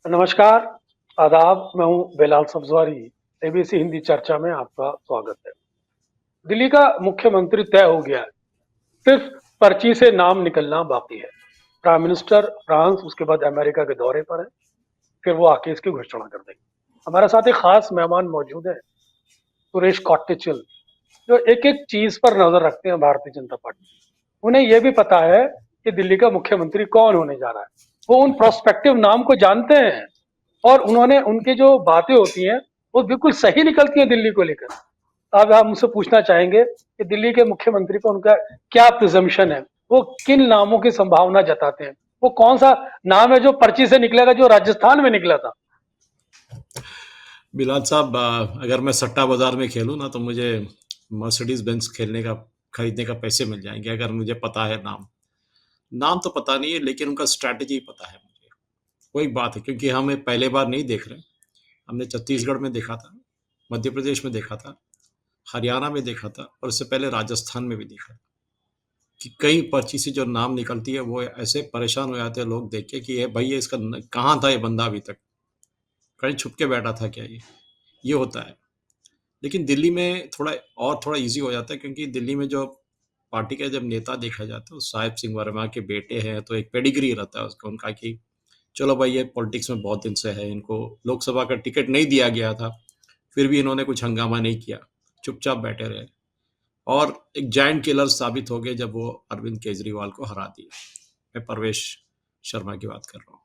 नमस्कार, आदाब, मैं हूँ बेलाल सब्ज़वारी। एबीसी हिंदी चर्चा में आपका स्वागत है। दिल्ली का मुख्यमंत्री तय हो गया है, सिर्फ पर्ची से नाम निकलना बाकी है। प्राइम मिनिस्टर फ्रांस, उसके बाद अमेरिका के दौरे पर है, फिर वो आके इसकी घोषणा कर देंगे। हमारे साथ एक खास मेहमान मौजूद है, सुरेश कौटिचिल, जो एक-एक चीज़ पर नज़र रखते हैं भारतीय जनता पार्टी। उन्हें ये भी पता है कि दिल्ली का मुख्यमंत्री कौन होने जा रहा है। वो उन प्रोस्पेक्टिव नाम को जानते हैं और उन्होंने उनकी जो बातें होती हैं, वो बिल्कुल सही निकलती हैं दिल्ली को लेकर। अब हम उनसे पूछना चाहेंगे कि दिल्ली के मुख्यमंत्री पर उनका क्या प्रिजम्पशन है, वो किन नामों की संभावना जताते हैं, वो कौन सा नाम है जो पर्ची से निकलेगा, जो राजस्थान में निकला था। बिलाल साहब, अगर मैं सट्टा बाजार में खेलूं ना तो मुझे मर्सिडीज बेंज खरीदने का पैसे मिल जाएंगे अगर मुझे पता है नाम। नाम तो पता नहीं है लेकिन उनका स्ट्रैटेजी पता है मुझे। वही बात है, क्योंकि हमें पहले बार नहीं देख रहे। हमने छत्तीसगढ़ में देखा था, मध्य प्रदेश में देखा था, हरियाणा में देखा था और उससे पहले राजस्थान में भी देखा था कि कई पर्ची से जो नाम निकलती है वो ऐसे परेशान हो जाते हैं लोग देख के कि ये भाई ये इसका कहाँ था ये बंदा अभी तक, कहीं छुप के बैठा था क्या ये होता है। लेकिन दिल्ली में थोड़ा इजी हो जाता है, क्योंकि दिल्ली में जो पार्टी का जब नेता देखा जाता है, साहिब सिंह वर्मा के बेटे हैं, तो एक पेडिग्री रहता है उसका, उनका कि चलो भाई ये पॉलिटिक्स में बहुत दिन से है, इनको लोकसभा का टिकट नहीं दिया गया था, फिर भी इन्होंने कुछ हंगामा नहीं किया, चुपचाप बैठे रहे और एक जायंट किलर साबित हो गए जब वो अरविंद केजरीवाल को हरा दिया। मैं परवेश शर्मा की बात कर रहा हूँ।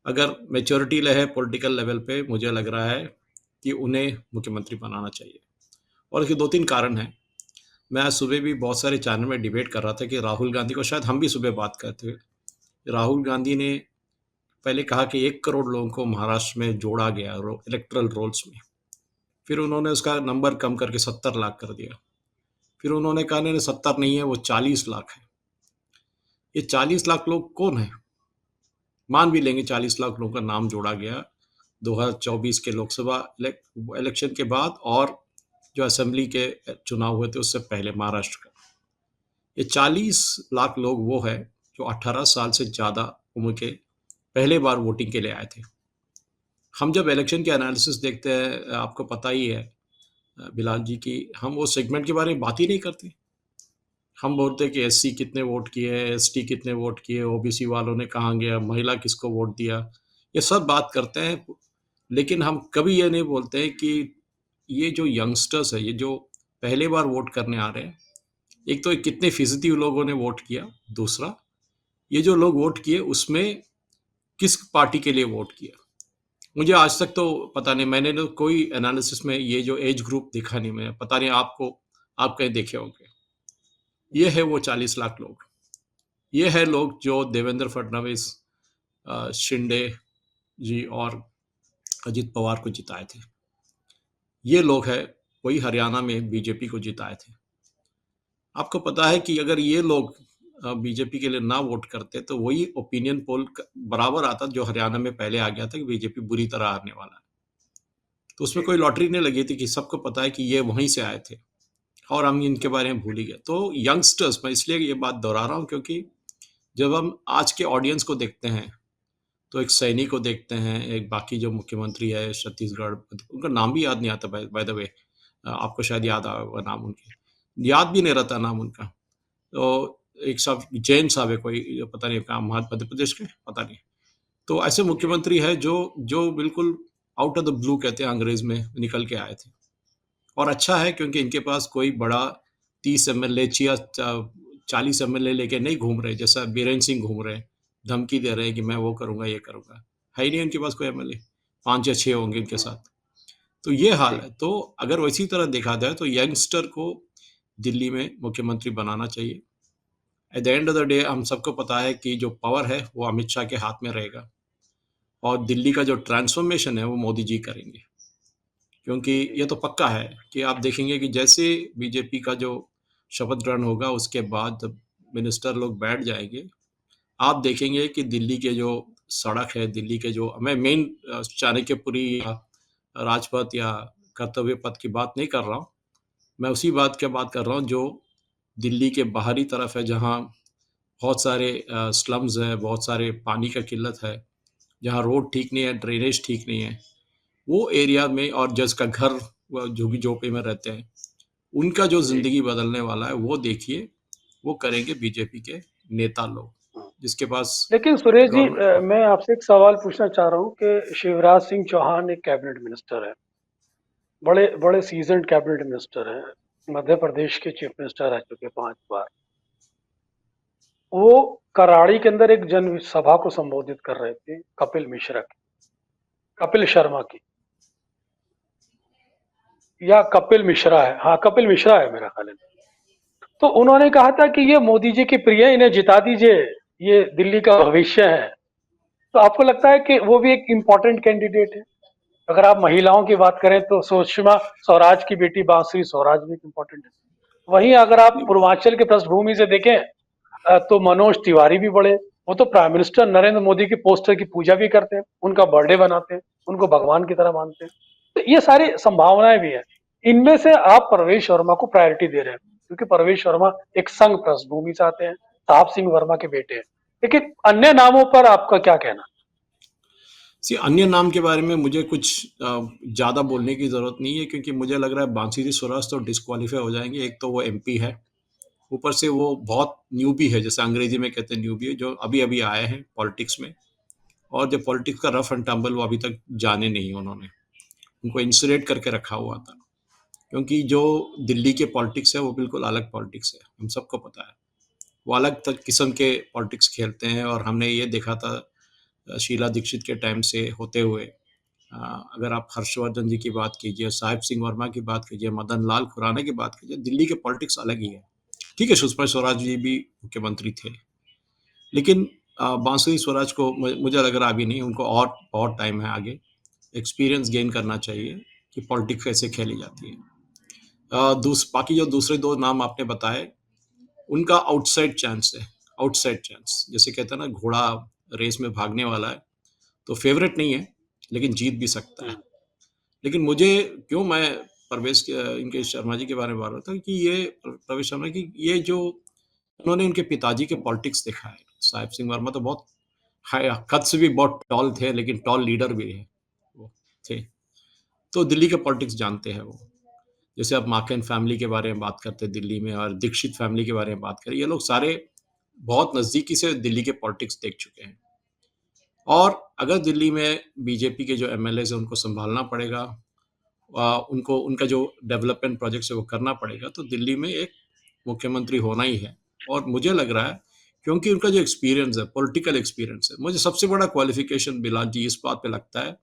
अगर मेच्योरिटी है पॉलिटिकल लेवल पे, मुझे लग रहा है कि उन्हें मुख्यमंत्री बनाना चाहिए और इसके दो तीन कारण हैं। मैं आज सुबह भी बहुत सारे चैनल में डिबेट कर रहा था कि राहुल गांधी को, शायद हम भी सुबह बात करते थे, राहुल गांधी ने पहले कहा कि 1 करोड़ लोगों को महाराष्ट्र में जोड़ा गया इलेक्ट्रल रोल्स में, फिर उन्होंने उसका नंबर कम करके 70 लाख कर दिया, फिर उन्होंने कहा नहीं 70 नहीं है वो 40 लाख है। ये 40 लाख लोग कौन है? मान भी लेंगे 40 लाख लोगों का नाम जोड़ा गया 2024 के लोकसभा इलेक्शन के बाद और जो असेंबली के चुनाव हुए थे उससे पहले महाराष्ट्र का। ये 40 लाख लोग वो है जो 18 साल से ज़्यादा उम्र के पहले बार वोटिंग के लिए आए थे। हम जब इलेक्शन के एनालिसिस देखते हैं, आपको पता ही है बिलाल जी, की हम वो सेगमेंट के बारे में बात ही नहीं करते। हम बोलते हैं कि एससी कितने वोट किए, एसटी कितने वोट किए, ओबीसी वालों ने कहाँ गया, महिला किसको वोट दिया, ये सब बात करते हैं। लेकिन हम कभी ये नहीं बोलते हैं कि ये जो यंगस्टर्स है, ये जो पहले बार वोट करने आ रहे हैं, एक तो कितने फीसदी लोगों ने वोट किया, दूसरा ये जो लोग वोट किए उसमें किस पार्टी के लिए वोट किया। मुझे आज तक तो पता नहीं, मैंने तो कोई एनालिसिस में ये जो एज ग्रुप दिखा नहीं। मैं पता नहीं आपको, आप कहीं देखे होंगे। ये है वो 40 लाख लोग। ये है लोग जो देवेंद्र फडणवीस, शिंदे जी और अजित पवार को जिताए थे। ये लोग हैं वही हरियाणा में बीजेपी को जिताए थे। आपको पता है कि अगर ये लोग बीजेपी के लिए ना वोट करते तो वही ओपिनियन पोल बराबर आता जो हरियाणा में पहले आ गया था कि बीजेपी बुरी तरह हारने वाला है। तो उसमें कोई लॉटरी नहीं लगी थी, कि सबको पता है कि ये वहीं से आए थे और हम इनके बारे में भूल ही गए। तो यंगस्टर्स, मैं इसलिए ये बात दोहरा रहा हूँ क्योंकि जब हम आज के ऑडियंस को देखते हैं तो एक सैनी को देखते हैं, एक बाकी जो मुख्यमंत्री है छत्तीसगढ़, उनका नाम भी याद नहीं आता बाय द वे। आपको शायद याद आएगा नाम, उनके याद भी नहीं रहता नाम उनका। तो एक साहब जैन साहब है कोई, पता नहीं कहाँ, मध्य प्रदेश के, पता नहीं। तो ऐसे मुख्यमंत्री है जो जो बिल्कुल आउट ऑफ द ब्लू कहते हैं अंग्रेज में, निकल के आए थे। और अच्छा है क्योंकि इनके पास कोई बड़ा 30 एमएलए या 40 एमएलए लेके नहीं घूम रहे, जैसा बीरेन सिंह घूम रहे हैं, धमकी दे रहे हैं कि मैं वो करूंगा ये करूंगा। है ही नहीं उनके पास कोई एमएलए, 5 या 6 होंगे इनके साथ। तो ये हाल है। तो अगर वैसी तरह देखा जाए तो यंगस्टर को दिल्ली में मुख्यमंत्री बनाना चाहिए। At the end of the day हम सबको पता है कि जो पावर है वो अमित शाह के हाथ में रहेगा और दिल्ली का जो ट्रांसफॉर्मेशन है वो मोदी जी करेंगे। क्योंकि ये तो पक्का है कि आप देखेंगे कि जैसे बीजेपी का जो शपथ ग्रहण होगा उसके बाद मिनिस्टर लोग बैठ जाएंगे, आप देखेंगे कि दिल्ली के जो सड़क है, दिल्ली के जो, मैं मेन चाणक्यपुरी या राजपथ या कर्तव्य पथ की बात नहीं कर रहा हूँ, मैं उसी बात की बात कर रहा हूँ जो दिल्ली के बाहरी तरफ है, जहाँ बहुत सारे स्लम्स हैं, बहुत सारे पानी का किल्लत है, जहाँ रोड ठीक नहीं है, ड्रेनेज ठीक नहीं है, वो एरिया में, और जिसका घर झुग्गी झोपड़ी में रहते हैं, उनका जो जी। जिंदगी बदलने वाला है वो देखिए, वो करेंगे बीजेपी के नेता लोग, हाँ। जिसके पास लेकिन सुरेश जी, गवर्नमेंट। मैं आपसे एक सवाल पूछना चाह रहा हूँ कि शिवराज सिंह चौहान एक कैबिनेट मिनिस्टर है, बड़े बड़े सीजन्ड कैबिनेट मिनिस्टर हैं, मध्य प्रदेश के चीफ मिनिस्टर रह चुके 5 बार। वो कराड़ी के अंदर एक जन सभा को संबोधित कर रहे थे, कपिल मिश्रा की, कपिल शर्मा की, या कपिल मिश्रा है, हाँ कपिल मिश्रा है मेरा ख्याल है। तो उन्होंने कहा था कि ये मोदी जी की प्रिय, इन्हें जिता दीजिए, ये दिल्ली का भविष्य है। तो आपको लगता है कि वो भी एक इम्पोर्टेंट कैंडिडेट है? अगर आप महिलाओं की बात करें तो सुषमा स्वराज की बेटी बांसुरी स्वराज भी इम्पोर्टेंट है। वहीं अगर आप पूर्वांचल की पृष्ठभूमि से देखें, तो मनोज तिवारी भी बड़े, वो तो प्राइम मिनिस्टर नरेंद्र मोदी की पोस्टर की पूजा भी करते हैं, उनका बर्थडे बनाते हैं, उनको भगवान की तरह मानते हैं। तो ये सारी संभावनाएं भी है। इनमें से आप प्रवेश वर्मा को प्रायोरिटी दे रहे हैं क्योंकि प्रवेश वर्मा एक संघ पृष्ठभूमि से आते हैं, साहब सिंह वर्मा के बेटे हैं। लेकिन अन्य नामों पर आपका क्या कहना? सी अन्य नाम के बारे में मुझे कुछ ज़्यादा बोलने की ज़रूरत नहीं है, क्योंकि मुझे लग रहा है बांसीरी स्वराज तो डिस्क्वालीफाई हो जाएंगे। एक तो वो एमपी है, ऊपर से वो बहुत न्यूबी है, जैसे अंग्रेजी में कहते हैं न्यूबी, जो अभी अभी आए हैं पॉलिटिक्स में, और जो पॉलिटिक्स का रफ एंड टम्बल वो अभी तक जाने नहीं उन्होंने, उनको इंसुलेट करके रखा हुआ था। क्योंकि जो दिल्ली के पॉलिटिक्स है वो बिल्कुल अलग पॉलिटिक्स है, हम सबको पता है। वो अलग किस्म के पॉलिटिक्स खेलते हैं, और हमने ये देखा था शीला दीक्षित के टाइम से होते हुए। अगर आप हर्षवर्धन जी की बात कीजिए, साहिब सिंह वर्मा की बात कीजिए, मदन लाल खुराना की बात कीजिए, दिल्ली के पॉलिटिक्स अलग ही है। ठीक है, सुषमा स्वराज जी भी मुख्यमंत्री थे, लेकिन बांसुरी स्वराज को मुझे लग रहा अभी नहीं, उनको और बहुत टाइम है आगे, एक्सपीरियंस गेन करना चाहिए कि पॉलिटिक्स कैसे खेली जाती है। बाकी जो दूसरे दो नाम आपने बताए, उनका आउटसाइड चांस है, आउटसाइड चांस, जैसे कहते हैं ना घोड़ा रेस में भागने वाला है, तो फेवरेट नहीं है लेकिन जीत भी सकता है। लेकिन मुझे क्यों मैं परवेश इनके शर्मा जी के बारे में बात रहा था कि ये प्रवेश शर्मा की ये जो उन्होंने उनके पिताजी के पॉलिटिक्स देखा है। साहिब सिंह वर्मा तो बहुत कद से भी बहुत टॉल थे, लेकिन टॉल लीडर भी है वो थे, तो दिल्ली के पॉलिटिक्स जानते हैं वो। जैसे आप मार्केन फैमिली के बारे में बात करते हैं दिल्ली में, और दीक्षित फैमिली के बारे में बात करें, ये लोग सारे बहुत नज़दीकी से दिल्ली के पॉलिटिक्स देख चुके हैं। और अगर दिल्ली में बीजेपी के जो एमएलए हैं उनको संभालना पड़ेगा, उनको उनका जो डेवलपमेंट प्रोजेक्ट्स है वो करना पड़ेगा, तो दिल्ली में एक मुख्यमंत्री होना ही है। और मुझे लग रहा है, क्योंकि उनका जो एक्सपीरियंस है, पॉलिटिकल एक्सपीरियंस है, मुझे सबसे बड़ा क्वालिफिकेशन बिलाल जी इस बात पे लगता है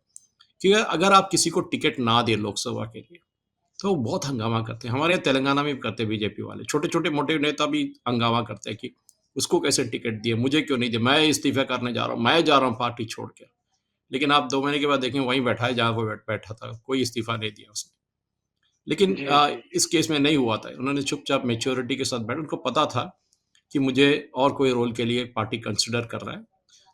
कि अगर आप किसी को टिकट ना दे लोकसभा के लिए, तो वो बहुत हंगामा करते हैं। हमारे यहाँ तेलंगाना में भी करते हैं बीजेपी वाले, छोटे छोटे मोटे नेता भी हंगामा करते हैं कि उसको कैसे टिकट दिए, मुझे क्यों नहीं दिया, मैं इस्तीफा करने जा रहा हूँ, मैं जा रहा हूँ पार्टी छोड़ के। लेकिन आप 2 महीने के बाद देखें वहीं बैठा है जहाँ वो बैठा था, कोई इस्तीफा नहीं दिया उसने। लेकिन जी, जी। इस केस में नहीं हुआ था, उन्होंने चुपचाप मेच्योरिटी के साथ बैठा, उनको पता था कि मुझे और कोई रोल के लिए पार्टी कंसिडर कर रहा है।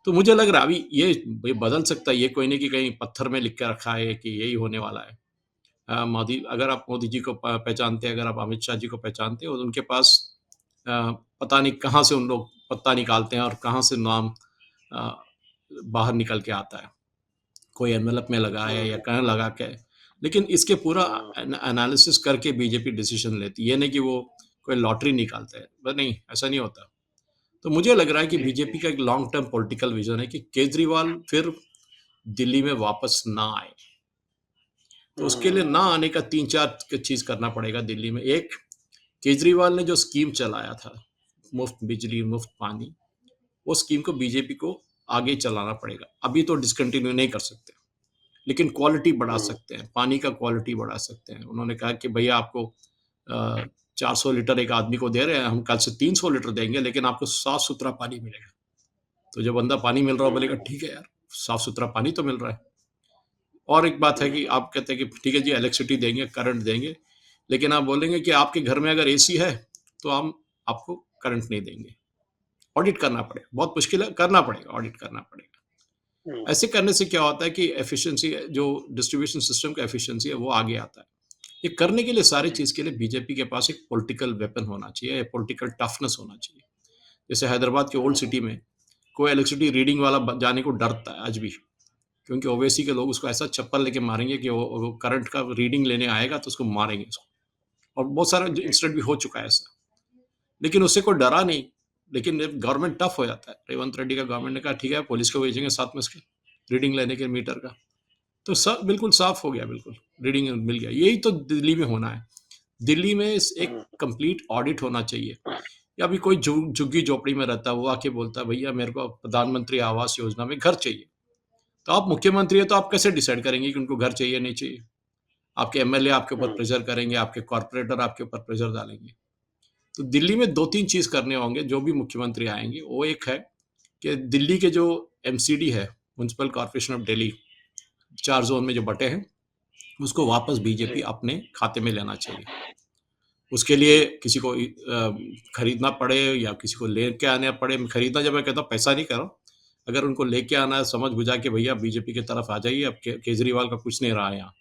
तो मुझे लग रहा है अभी ये बदल सकता है, ये कोई नहीं कि कहीं पत्थर में लिख के रखा है कि यही होने वाला है। मोदी, अगर आप मोदी जी को पहचानते हैं, अगर आप अमित शाह जी को पहचानते हो, तो उनके पास पता नहीं कहाँ से उन लोग पत्ता निकालते हैं और कहाँ से नाम अ, बाहर निकल के आता है, कोई एनवेलप में लगा है या हम्म, कहाँ लगा के। लेकिन इसके पूरा हम्म, एनालिसिस करके बीजेपी डिसीजन लेती है, ये नहीं कि वो कोई लॉटरी निकालता है, बस नहीं, ऐसा नहीं होता। तो मुझे लग रहा है कि जी, जी। बीजेपी का एक लॉन्ग टर्म पॉलिटिकल विजन है कि केजरीवाल फिर दिल्ली में वापस ना आए। तो उसके लिए ना हम्म, आने का 3-4 चीज करना पड़ेगा दिल्ली में। एक, केजरीवाल ने जो स्कीम चलाया था, मुफ्त बिजली मुफ्त पानी, वो स्कीम को बीजेपी को आगे चलाना पड़ेगा। अभी तो डिसकंटिन्यू नहीं कर सकते, लेकिन क्वालिटी बढ़ा हम्म, सकते हैं, पानी का क्वालिटी बढ़ा सकते हैं। उन्होंने कहा कि भैया आपको 400 लीटर एक आदमी को दे रहे हैं, हम कल से 300 लीटर देंगे, लेकिन आपको साफ सुथरा पानी मिलेगा। तो जब बंदा पानी मिल रहा हो बोलेगा हम्म, ठीक है यार, साफ सुथरा पानी तो मिल रहा है। और एक बात है कि हम्म, आप कहते हैं कि ठीक है जी इलेक्ट्रिसिटी देंगे, करंट देंगे, लेकिन आप बोलेंगे कि आपके घर में अगर एसी है तो हम आपको करंट नहीं देंगे। ऑडिट करना पड़ेगा, बहुत मुश्किल है, करना पड़ेगा, ऑडिट करना पड़ेगा। हम्म, ऐसे करने से क्या होता है कि एफिशिएंसी, जो डिस्ट्रीब्यूशन सिस्टम का एफिशिएंसी है वो आगे आता है। ये करने के लिए, सारी जी, चीज के लिए बीजेपी के पास एक पॉलिटिकल वेपन होना चाहिए, पॉलिटिकल टफनेस होना चाहिए। जैसे हैदराबाद के ओल्ड हम्म, सिटी में कोई इलेक्ट्रिसिटी रीडिंग वाला जाने को डरता है आज भी, क्योंकि ओवैसी के लोग उसको ऐसा चप्पल लेके मारेंगे कि वो करंट का रीडिंग लेने आएगा तो उसको मारेंगे उसको। और बहुत सारा जी इंसिडेंट भी हो चुका है ऐसा, लेकिन उससे कोई डरा नहीं। लेकिन गवर्नमेंट टफ हो जाता है, रेवंत रेड्डी का गवर्नमेंट ने कहा ठीक है पुलिस को भेजेंगे साथ में उसके रीडिंग लेने के मीटर का, तो सब बिल्कुल साफ हो गया, बिल्कुल रीडिंग मिल गया। यही तो दिल्ली में होना है। दिल्ली में एक कंप्लीट ऑडिट होना चाहिए। या अभी कोई झुग्गी झोपड़ी में रहता है, वो आके बोलता है भैया मेरे को प्रधानमंत्री आवास योजना में घर चाहिए, तो आप मुख्यमंत्री है तो आप कैसे डिसाइड करेंगे कि उनको घर चाहिए नहीं चाहिए? आपके एमएलए आपके ऊपर प्रेशर करेंगे, आपके कॉर्पोरेटर आपके ऊपर प्रेशर डालेंगे। तो दिल्ली में दो तीन चीज करने होंगे जो भी मुख्यमंत्री आएंगे। वो एक है कि दिल्ली के जो एमसीडी है, municipal corporation of Delhi, 4 zone में जो बटे हैं, उसको वापस बीजेपी जी अपने खाते में लेना चाहिए। उसके लिए किसी को खरीदना पड़े या किसी को लेके आना पड़े। खरीदना जब मैं कहता हूँ पैसा नहीं करो, अगर उनको लेके आना है समझ बुझा के भैया बीजेपी की तरफ आ जाइए, अब केजरीवाल का कुछ नहीं रहा है यहाँ,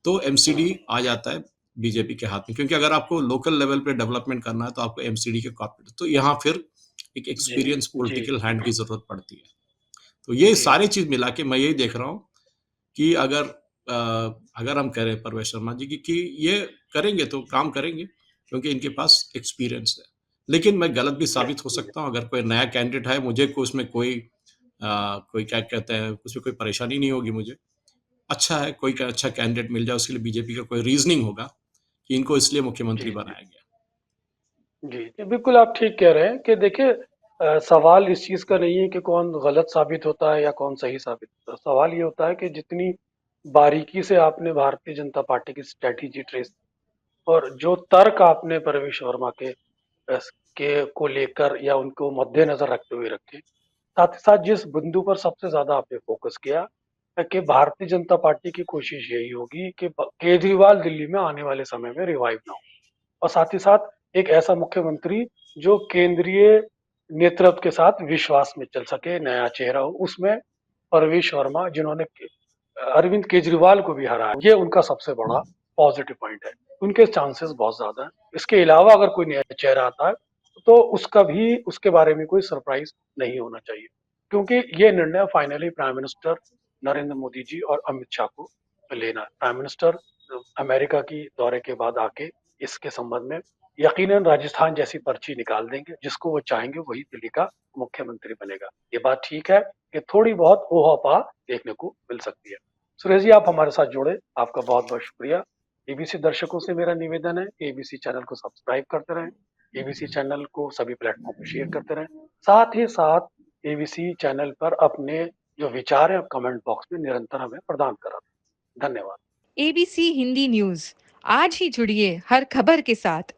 तो एमसीडी आ जाता है बीजेपी के हाथ में। क्योंकि अगर आपको लोकल लेवल पे डेवलपमेंट करना है तो आपको एमसीडी के कॉर्पोरेट, तो यहाँ फिर एक जी एक्सपीरियंस जी पॉलिटिकल हैंड की जरूरत पड़ती है। तो ये जी सारी चीज मिला के मैं यही देख रहा हूँ कि अगर हम करें परवेश शर्मा जी की ये करेंगे तो काम करेंगे, क्योंकि इनके पास एक्सपीरियंस है। लेकिन मैं गलत भी साबित हो सकता हूँ। अगर कोई नया कैंडिडेट है, मुझे को उसमें कोई क्या कहते हैं, उसमें कोई परेशानी नहीं होगी मुझे। अच्छा है कोई अच्छा कैंडिडेट मिल जाए, उसके लिए बीजेपी का कोई रीजनिंग होगा कि इनको इसलिए जी मुख्यमंत्री जी बनाया गया। जी, जी, बिल्कुल आप ठीक कह रहे हैं कि देखिए सवाल इस चीज़ का नहीं है कि कौन गलत साबित होता है या कौन सही साबित होता है। सवाल ये होता है कि जितनी बारीकी से आपने भारतीय जनता पार्टी की स्ट्रैटेजी ट्रेस और जो तर्क आपने प्रवेश वर्मा के को लेकर या उनको मद्देनजर रखते हुए रखे, साथ ही साथ जिस बिंदु पर सबसे ज्यादा आपने फोकस किया है कि भारतीय जनता पार्टी की कोशिश यही होगी कि केजरीवाल दिल्ली में आने वाले समय में रिवाइव ना हो, और साथ ही साथ एक ऐसा मुख्यमंत्री जो केंद्रीय नेतृत्व के साथ विश्वास में चल सके, नया चेहरा हो। उसमें परवेश वर्मा जिन्होंने अरविंद केजरीवाल को भी हराया, ये उनका सबसे बड़ा पॉजिटिव पॉइंट है। उनके चांसेस बहुत ज्यादा हैं। इसके अलावा अगर कोई नया चेहरा आता है तो उसका भी उसके बारे में कोई सरप्राइज नहीं होना चाहिए, क्योंकि ये निर्णय finally prime minister Narendra Modi ji और अमित शाह को लेना है। प्राइम मिनिस्टर अमेरिका की दौरे के बाद आके इसके संबंध में यकीनन राजस्थान जैसी पर्ची निकाल देंगे, जिसको वो चाहेंगे वही दिल्ली का मुख्यमंत्री बनेगा। ये बात ठीक है कि थोड़ी बहुत ओहापा देखने को मिल सकती है। सुरेश जी, आप हमारे साथ जुड़े, आपका बहुत बहुत शुक्रिया। एबीसी दर्शकों से मेरा निवेदन है कि एबीसी चैनल को सब्सक्राइब करते रहें, एबीसी चैनल को सभी प्लेटफॉर्म पर शेयर करते रहें, साथ ही साथ एबीसी चैनल पर अपने जो विचार है कमेंट बॉक्स में निरंतर हमें प्रदान करा। धन्यवाद। एबीसी हिंदी न्यूज, आज ही जुड़िए हर खबर के साथ